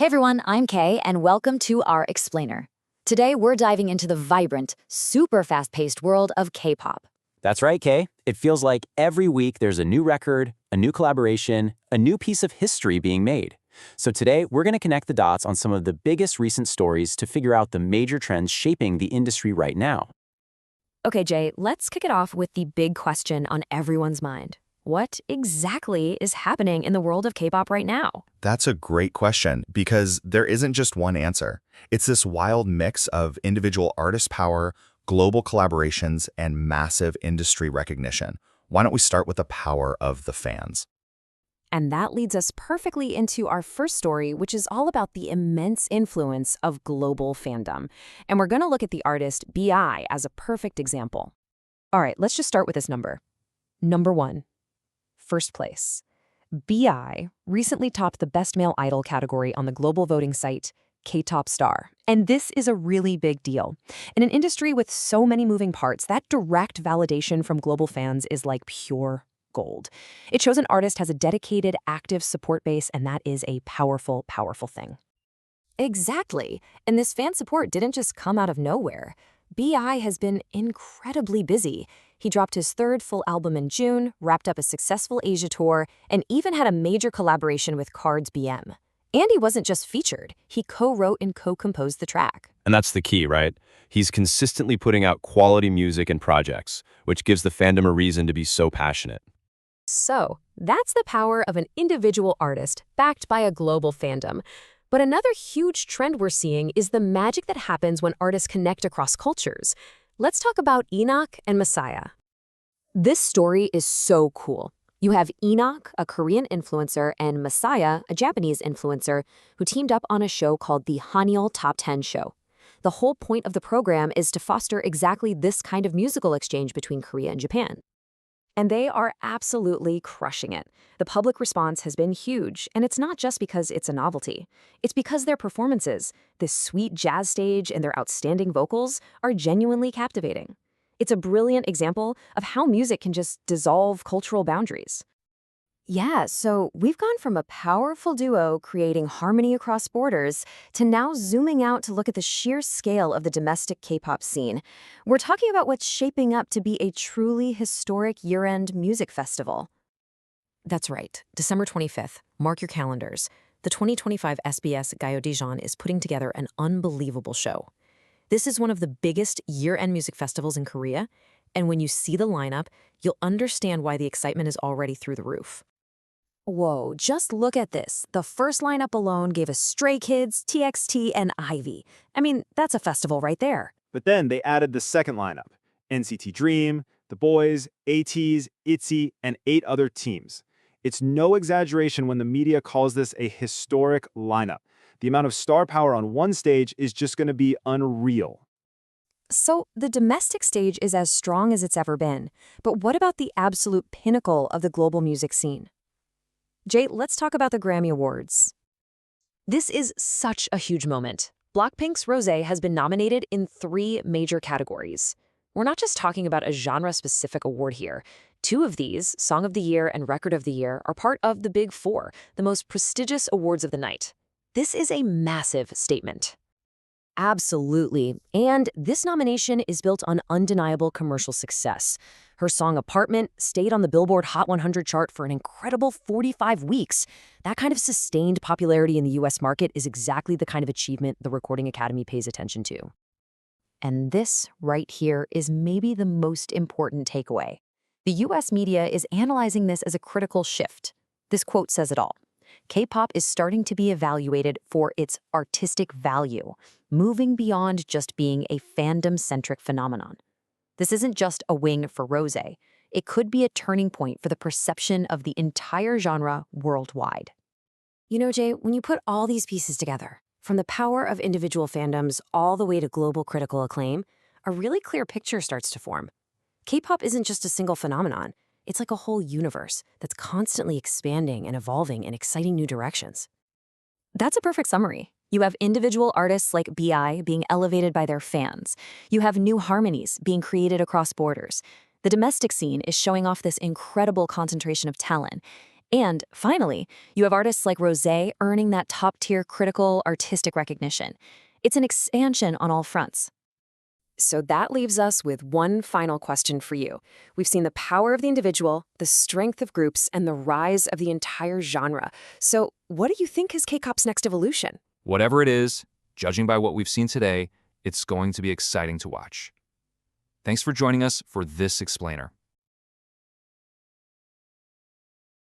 Hey everyone, I'm Kay, and welcome to our Explainer. Today we're diving into the vibrant, super fast-paced world of K-pop. That's right, Kay. It feels like every week there's a new record, a new collaboration, a new piece of history being made. So today we're going to connect the dots on some of the biggest recent stories to figure out the major trends shaping the industry right now. Okay, Jay, let's kick it off with the big question on everyone's mind. What exactly is happening in the world of K-pop right now? That's a great question because there isn't just one answer. It's this wild mix of individual artist power, global collaborations, and massive industry recognition. Why don't we start with the power of the fans? And that leads us perfectly into our first story, which is all about the immense influence of global fandom. And we're going to look at the artist B.I. as a perfect example. All right, let's just start with this number. Number 1. First place. B.I. recently topped the Best Male Idol category on the global voting site K-Top Star. And this is a really big deal. In an industry with so many moving parts, that direct validation from global fans is like pure gold. It shows an artist has a dedicated, active support base, and that is a powerful, powerful thing. Exactly. And this fan support didn't just come out of nowhere. B.I. has been incredibly busy. He dropped his third full album in June, wrapped up a successful Asia tour, and even had a major collaboration with Cards BM. And he wasn't just featured, he co-wrote and co-composed the track. And that's the key, right? He's consistently putting out quality music and projects, which gives the fandom a reason to be so passionate. So, that's the power of an individual artist backed by a global fandom. But another huge trend we're seeing is the magic that happens when artists connect across cultures. Let's talk about Enoch and Messiah. This story is so cool. You have Enoch, a Korean influencer, and Messiah, a Japanese influencer, who teamed up on a show called the Hanyul Top 10 Show. The whole point of the program is to foster exactly this kind of musical exchange between Korea and Japan. And they are absolutely crushing it. The public response has been huge, and it's not just because it's a novelty. It's because their performances, this sweet jazz stage and their outstanding vocals, are genuinely captivating. It's a brilliant example of how music can just dissolve cultural boundaries. Yeah, so we've gone from a powerful duo creating harmony across borders to now zooming out to look at the sheer scale of the domestic K-pop scene. We're talking about what's shaping up to be a truly historic year-end music festival. That's right, December 25th. Mark your calendars. The 2025 SBS Gayo Dijon is putting together an unbelievable show. This is one of the biggest year-end music festivals in Korea, and when you see the lineup, you'll understand why the excitement is already through the roof. Whoa, just look at this. The first lineup alone gave us Stray Kids, TXT, and Ivy. I mean, that's a festival right there. But then they added the second lineup, NCT Dream, The Boys, ATEEZ, ITZY, and 8 other teams. It's no exaggeration when the media calls this a historic lineup. The amount of star power on one stage is just going to be unreal. So the domestic stage is as strong as it's ever been. But what about the absolute pinnacle of the global music scene? Jay, let's talk about the Grammy Awards. This is such a huge moment. BLACKPINK's Rosé has been nominated in 3 major categories. We're not just talking about a genre-specific award here. 2 of these, Song of the Year and Record of the Year, are part of the Big Four, the most prestigious awards of the night. This is a massive statement. Absolutely. And this nomination is built on undeniable commercial success. Her song Apartment stayed on the Billboard Hot 100 chart for an incredible 45 weeks. That kind of sustained popularity in the US market is exactly the kind of achievement the Recording Academy pays attention to. And this right here is maybe the most important takeaway. The US media is analyzing this as a critical shift. This quote says it all. K-pop is starting to be evaluated for its artistic value, moving beyond just being a fandom-centric phenomenon. This isn't just a win for Rosé. It could be a turning point for the perception of the entire genre worldwide. You know, Jay, when you put all these pieces together, from the power of individual fandoms all the way to global critical acclaim, a really clear picture starts to form. K-pop isn't just a single phenomenon. It's like a whole universe that's constantly expanding and evolving in exciting new directions. That's a perfect summary. You have individual artists like B.I. being elevated by their fans. You have new harmonies being created across borders. The domestic scene is showing off this incredible concentration of talent. And finally, you have artists like Rosé earning that top-tier critical, artistic recognition. It's an expansion on all fronts. So that leaves us with one final question for you. We've seen the power of the individual, the strength of groups, and the rise of the entire genre. So what do you think is K-pop's next evolution? Whatever it is, judging by what we've seen today, it's going to be exciting to watch. Thanks for joining us for this explainer.